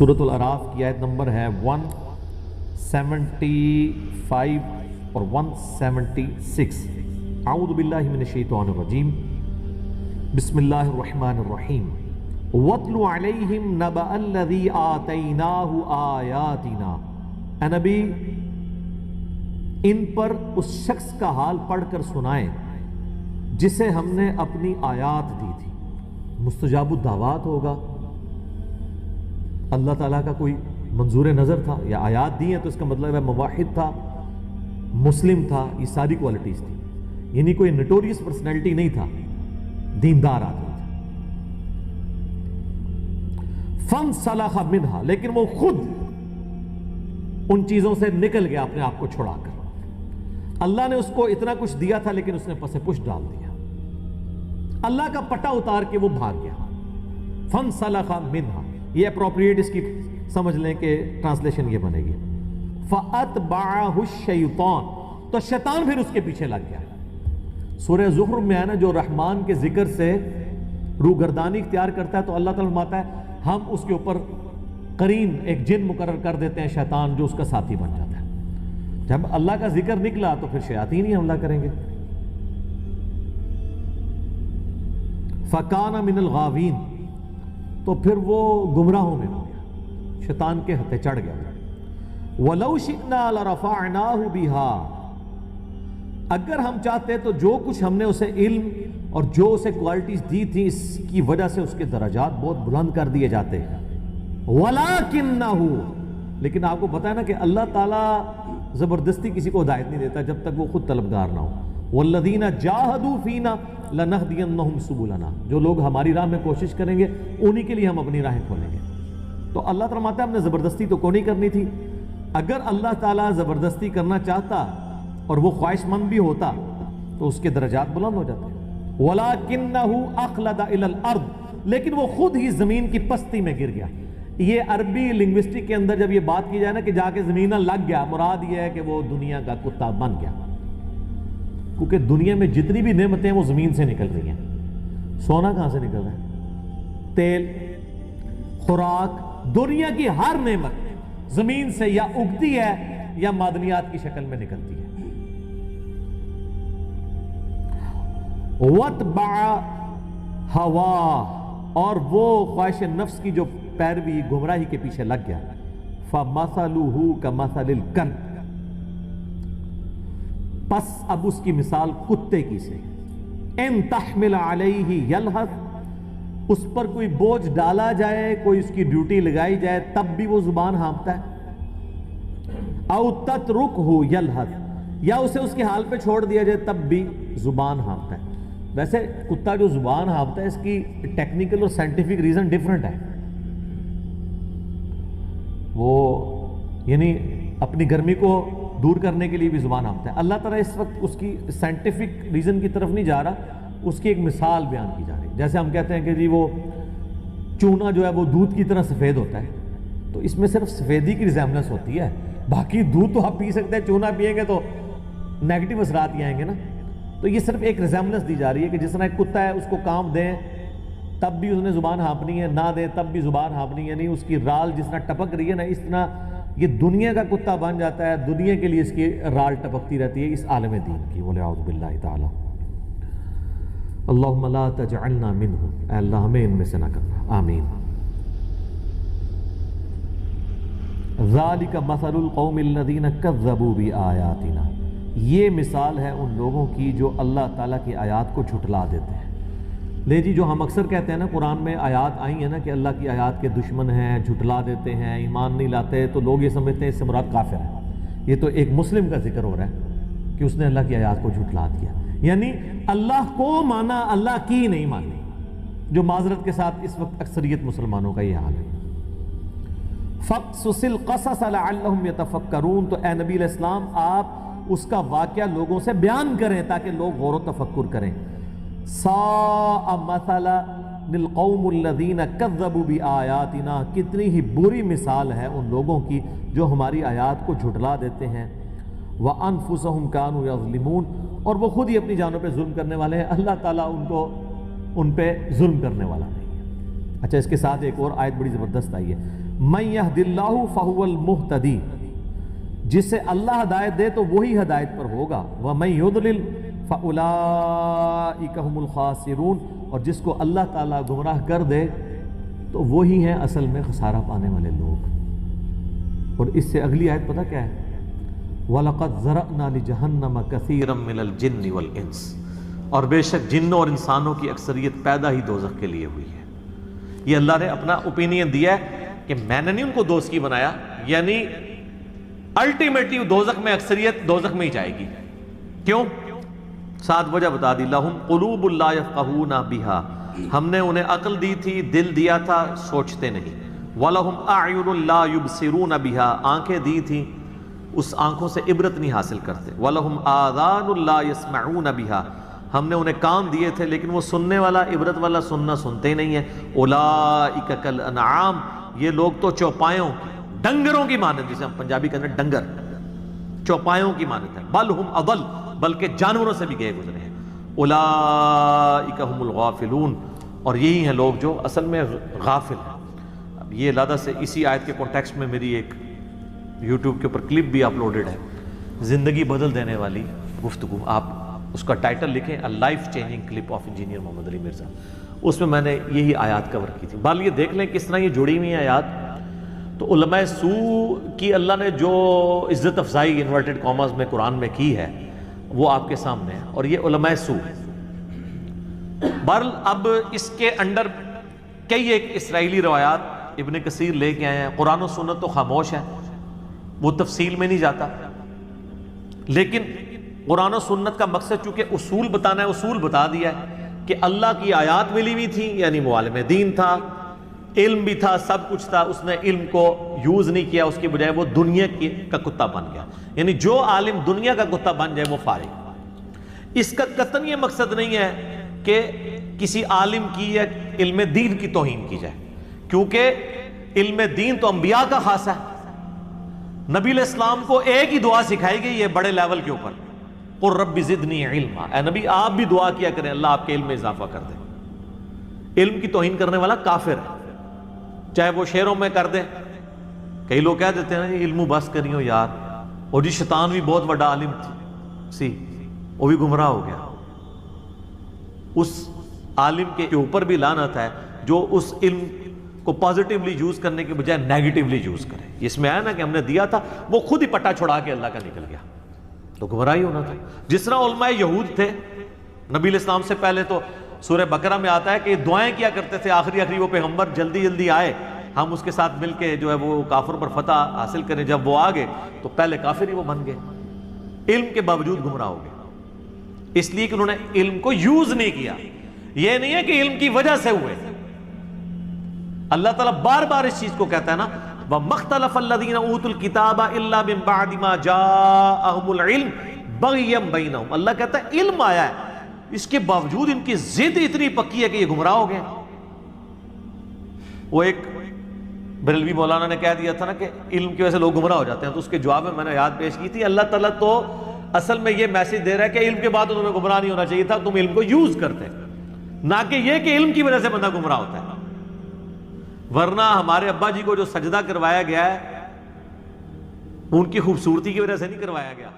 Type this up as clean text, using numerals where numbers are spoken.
سورۃ الاعراف کی آیت نمبر ہے 175 اور 176. اعوذ باللہ من الشیطان الرجیم. بسم اللہ الرحمن الرحیم. وَاتْلُ عَلَيْهِمْ نَبَأَ الَّذِي آتَيْنَاهُ آیَاتِنَا. اے نبی ان پر اس شخص کا حال پڑھ کر سنائیں جسے ہم نے اپنی آیات دی تھی. مستجاب الدعوات ہوگا، اللہ تعالیٰ کا کوئی منظور نظر تھا، یا آیات دی ہیں تو اس کا مطلب ہے موحد تھا، مسلم تھا، یہ ساری کوالٹیز تھی. یعنی کوئی نٹوریس پرسنالٹی نہیں تھا، دیندار آدمی تھا. فَانْسَلَخَ مِنْهَا، لیکن وہ خود ان چیزوں سے نکل گیا اپنے آپ کو چھڑا کر. اللہ نے اس کو اتنا کچھ دیا تھا لیکن اس نے پس پش ڈال دیا، اللہ کا پٹا اتار کے وہ بھاگ گیا. فَانْسَلَخَ مِنْهَا، یہ اپروپریٹ اس کی سمجھ لیں کہ ٹرانسلیشن یہ بنے گی. فَأَتْبَعَهُ الشَّيْطَانُ، تو شیطان پھر اس کے پیچھے لگ گیا. سورہ زخرف میں ہے نا، جو رحمان کے ذکر سے روگردانی اختیار کرتا ہے تو اللہ تعالیٰ فرماتا ہے ہم اس کے اوپر قرین ایک جن مقرر کر دیتے ہیں، شیطان، جو اس کا ساتھی بن جاتا ہے. جب اللہ کا ذکر نکلا تو پھر شیاطین ہی حملہ کریں گے. فَكَانَ مِنَ الْغَاوِينَ، تو پھر وہ گمراہوں میں ہو گیا، شیطان کے ہتھے چڑھ گیا. وَلَوْ شِئْنَا لَرَفَعْنَاهُ بِهَا، اگر ہم چاہتے تو جو کچھ ہم نے اسے علم اور جو اسے کوالٹیز دی تھی اس کی وجہ سے اس کے درجات بہت بلند کر دیے جاتے ہیں. وَلَكِنَّهُ، لیکن آپ کو پتا ہے نا کہ اللہ تعالیٰ زبردستی کسی کو ہدایت نہیں دیتا جب تک وہ خود طلبگار نہ ہو. وَالَّذِينَ جَاهَدُوا فِينَا لَنَهْدِيَنَّهُمْ سُبُلَنَا، جو لوگ ہماری راہ میں کوشش کریں گے انہی کے لیے ہم اپنی راہیں کھولیں گے. تو اللہ تعالیٰ فرماتا ہے ہم نے زبردستی تو کو نہیں کرنی تھی. اگر اللہ تعالیٰ زبردستی کرنا چاہتا اور وہ خواہش مند بھی ہوتا تو اس کے درجات بلند ہو جاتے. وَلَكِنَّهُ أَخْلَدَ إِلَى الْأَرْضِ، لیکن وہ خود ہی زمین کی پستی میں گر گیا. یہ عربی لنگوسٹک کے اندر جب یہ بات کی جائے نا کہ جا کے زمینہ لگ گیا، مراد یہ ہے کہ وہ دنیا کا کتا بن گیا. کیونکہ دنیا میں جتنی بھی نعمتیں ہیں وہ زمین سے نکل رہی ہیں. سونا کہاں سے نکل رہا ہے؟ تیل، خوراک، دنیا کی ہر نعمت زمین سے یا اگتی ہے یا معدنیات کی شکل میں نکلتی ہے. وَاتْبَعَ هَوَاهُ، اور وہ خواہش نفس کی جو پیروی گمراہی کے پیچھے لگ گیا. فَمَثَلُهُ كَمَثَلِ الْكَلْبِ، پس اب اس کی مثال کتے کی سے. اِن تَحْمِلَ عَلَيْهِ يَلْهَثْ، اس پر کوئی بوجھ ڈالا جائے، کوئی اس کی ڈیوٹی لگائی جائے تب بھی وہ زبان ہانپتا ہے. اَوْ تَتْرُكْهُ يَلْهَثْ، یا اسے اس کے حال پہ چھوڑ دیا جائے تب بھی زبان ہانپتا ہے. ویسے کتا جو زبان ہانپتا ہے اس کی ٹیکنیکل اور سائنٹیفک ریزن ڈیفرنٹ ہے. وہ یعنی اپنی گرمی کو دور کرنے کے لیے بھی زبان ہانپتا ہے. اللہ تعالیٰ اس وقت اس کی سائنٹیفک ریزن کی طرف نہیں جا رہا، اس کی ایک مثال بیان کی جا رہی ہے. جیسے ہم کہتے ہیں کہ جی وہ چونا جو ہے وہ دودھ کی طرح سفید ہوتا ہے، تو اس میں صرف سفیدی کی ریزیمبلنس ہوتی ہے، باقی دودھ تو آپ پی سکتے ہیں، چونا پیئیں گے تو نیگیٹو اثرات ہی آئیں گے نا. تو یہ صرف ایک ریزیمبلنس دی جا رہی ہے کہ جس طرح ایک کتا ہے اس کو کام دیں تب بھی اس نے زبان ہانپنی ہے، نہ دیں تب بھی زبان ہانپنی ہے. یعنی اس کی رال جس طرح ٹپک رہی ہے نا، اس طرح یہ دنیا کا کتا بن جاتا ہے، دنیا کے لیے اس کی رال ٹپکتی رہتی ہے اس عالم دین کی. بولے اعوذ باللہ تعالی. اللہم لا تجعلنا منہم، اے اللہ ہمیں ان میں سے نہ کرنا، آمین. ذالک مثل القوم الذین کذبوا بآیاتنا، یہ مثال ہے ان لوگوں کی جو اللہ تعالیٰ کی آیات کو جھٹلا دیتے ہیں. لے جی، جو ہم اکثر کہتے ہیں نا قرآن میں آیات آئی ہیں نا کہ اللہ کی آیات کے دشمن ہیں، جھٹلا دیتے ہیں، ایمان نہیں لاتے، تو لوگ یہ سمجھتے ہیں اس سے مراد کافر ہے. یہ تو ایک مسلم کا ذکر ہو رہا ہے کہ اس نے اللہ کی آیات کو جھٹلا دیا، یعنی اللہ کو مانا، اللہ کی نہیں مانی، جو معذرت کے ساتھ اس وقت اکثریت مسلمانوں کا یہ حال ہے. فَقْصُصِ الْقَصَصَ لَعَلَّهُمْ يَتَفَكَّرُونَ، تو اے نبی علیہ السلام آپ اس کا واقعہ لوگوں سے بیان کریں تاکہ لوگ غور و تفکر کریں. سَاءَ مَثَلًا لِلْقَوْمُ الَّذِينَ كَذَّبُوا بِآيَاتِنَا، کتنی ہی بری مثال ہے ان لوگوں کی جو ہماری آیات کو جھٹلا دیتے ہیں. وَأَنفُسَهُمْ كَانُوا يَظْلِمُونَ، اور وہ خود ہی اپنی جانوں پہ ظلم کرنے والے ہیں، اللہ تعالیٰ ان پہ ظلم کرنے والا نہیں ہے. اچھا، اس کے ساتھ ایک اور آیت بڑی زبردست آئی ہے، من یہد اللہ فہو المہتدی، جسے اللہ ہدایت دے تو وہی ہدایت پر ہوگا، ومن یضلل فاولئک هم الخاسرون، اور جس کو اللہ تعالیٰ گمراہ کر دے تو وہی ہیں اصل میں خسارہ پانے والے لوگ۔ اور اس سے اگلی آیت پتہ کیا ہے؟ وَلَقَدْ ذَرَأْنَا لِجَهَنَّمَ كَثِيرًا مِّنَ الْجِنِّ وَالْإِنسِ، اور بے شک جنوں اور انسانوں کی اکثریت پیدا ہی دوزخ کے لیے ہوئی ہے۔ یہ اللہ نے اپنا اوپینین دیا ہے کہ میں نے نہیں ان کو دوست کی بنایا، یعنی الٹیمیٹلی دوزخ میں اکثریت دوزخ میں ہی جائے گی۔ کیوں؟ 7 وجہ بتا دی۔ لَهُمْ قُلُوبٌ لَا يَفْقَهُونَ بِهَا، ہم نے انہیں عقل دی تھی، دل دیا تھا، سوچتے نہیں۔ وَلَهُمْ أَعْيُنٌ لَا يُبْصِرُونَ بِهَا، آنکھیں دی تھی، اس آنکھوں سے عبرت نہیں حاصل کرتے۔ وَلَهُمْ آذَانٌ لَا يَسْمَعُونَ بِهَا، ہم نے انہیں کان دیے تھے لیکن وہ سننے والا عبرت والا سننا سنتے ہی نہیں ہیں۔ اولئک کالانعام، یہ لوگ تو چوپایوں کی، ڈنگروں کی مانند، جسے ہم پنجابی کہتے ہیں ڈنگر، چوپایوں کی مانند ہے۔ بل ہم اضل، بلکہ جانوروں سے بھی گئے گزرے ہیں۔ اولئک هم الغافلون، اور یہی ہیں لوگ جو اصل میں غافل ہیں۔ اب یہ لادہ سے اسی آیت کے کانٹیکسٹ میں میری ایک یوٹیوب کے اوپر کلپ بھی اپلوڈڈ ہے، زندگی بدل دینے والی گفتگو، آپ اس کا ٹائٹل لکھیں a life changing clip of engineer Muhammad Ali Mirza, اس میں میں نے یہی آیات کور کی تھی۔ بال یہ دیکھ لیں کس طرح یہ جڑی ہوئی ہیں آیات۔ تو علماء سو کی اللہ نے جو عزت افزائی انورٹڈ کاماز میں قرآن میں کی ہے وہ آپ کے سامنے ہے، اور یہ علماء سو۔ بہرحال اب اس کے انڈر کئی ایک اسرائیلی روایات ابن کثیر لے کے آئے ہیں، قرآن و سنت تو خاموش ہے، وہ تفصیل میں نہیں جاتا، لیکن قرآن و سنت کا مقصد چونکہ اصول بتانا ہے، اصول بتا دیا ہے کہ اللہ کی آیات ملی ہوئی تھی، یعنی معالم دین تھا، علم بھی تھا، سب کچھ تھا، اس نے علم کو یوز نہیں کیا، اس کی بجائے وہ دنیا کا کتا بن گیا۔ یعنی جو عالم دنیا کا کتا بن جائے وہ فارغ۔ اس کا قطعاً یہ مقصد نہیں ہے کہ کسی عالم کی یا علم دین کی توہین کی جائے، کیونکہ علم دین تو انبیاء کا خاصہ ہے۔ نبی علیہ السلام کو ایک ہی دعا سکھائی گئی ہے بڑے لیول کے اوپر، قُلْ رَبِّ زِدْنِي عِلْمًا، اے نبی آپ بھی دعا کیا کریں اللہ آپ کے علم میں اضافہ کر دے۔ علم کی توہین کرنے والا کافر ہے، چاہے وہ شعروں میں کر دے۔ کئی لوگ کہہ دیتے ہیں نا علم بس کریو یار، اور جی شیطان بھی بہت بڑا عالم سی، وہ بھی گمراہ ہو گیا۔ اس عالم کے اوپر بھی لعنت ہے جو اس علم کو پازیٹیولی یوز کرنے کے بجائے نیگیٹیولی یوز کرے۔ اس میں آیا نا کہ ہم نے دیا تھا، وہ خود ہی پٹا چھڑا کے اللہ کا نکل گیا، تو گمراہی ہونا تھا۔ جس طرح علماء یہود تھے نبی علیہ السلام سے پہلے، تو سورہ بقرہ میں آتا ہے کہ دعائیں کیا کرتے تھے آخری وہ پیغمبر جلدی جلدی آئے، ہم اس کے ساتھ مل کے جو ہے وہ کافر پر فتح حاصل کریں۔ جب وہ آگے تو پہلے کافر ہی وہ بن گئے، علم کے باوجود گمراہ ہو گئے، اس لیے کہ انہوں نے علم کو یوز نہیں کیا۔ یہ نہیں ہے کہ علم کی وجہ سے ہوئے، اللہ تعالیٰ بار بار اس چیز کو کہتا ہے نا، وَمَا اخْتَلَفَ الَّذِينَ أُوتُوا الْكِتَابَ إِلَّا مِن بَعْدِ مَا جَاءَهُمُ الْعِلْمُ بَغْيًا بَيْنَهُمْ، اللہ کہتا ہے علم آیا ہے، اس کے باوجود ان کی ضد اتنی پکی ہے کہ یہ گمراہ ہو گئے۔ وہ ایک بریلوی مولانا نے کہہ دیا تھا نا کہ علم کی وجہ سے لوگ گمراہ ہو جاتے ہیں، تو اس کے جواب میں نے یاد پیش کی تھی، اللہ تعالیٰ تو اصل میں یہ میسج دے رہا ہے کہ علم کے بعد تو تمہیں گمراہ نہیں ہونا چاہیے تھا، تم علم کو یوز کرتے، نہ کہ یہ کہ علم کی وجہ سے بندہ گمراہ ہوتا ہے۔ ورنہ ہمارے ابا جی کو جو سجدہ کروایا گیا ہے ان کی خوبصورتی کی وجہ سے نہیں کروایا گیا۔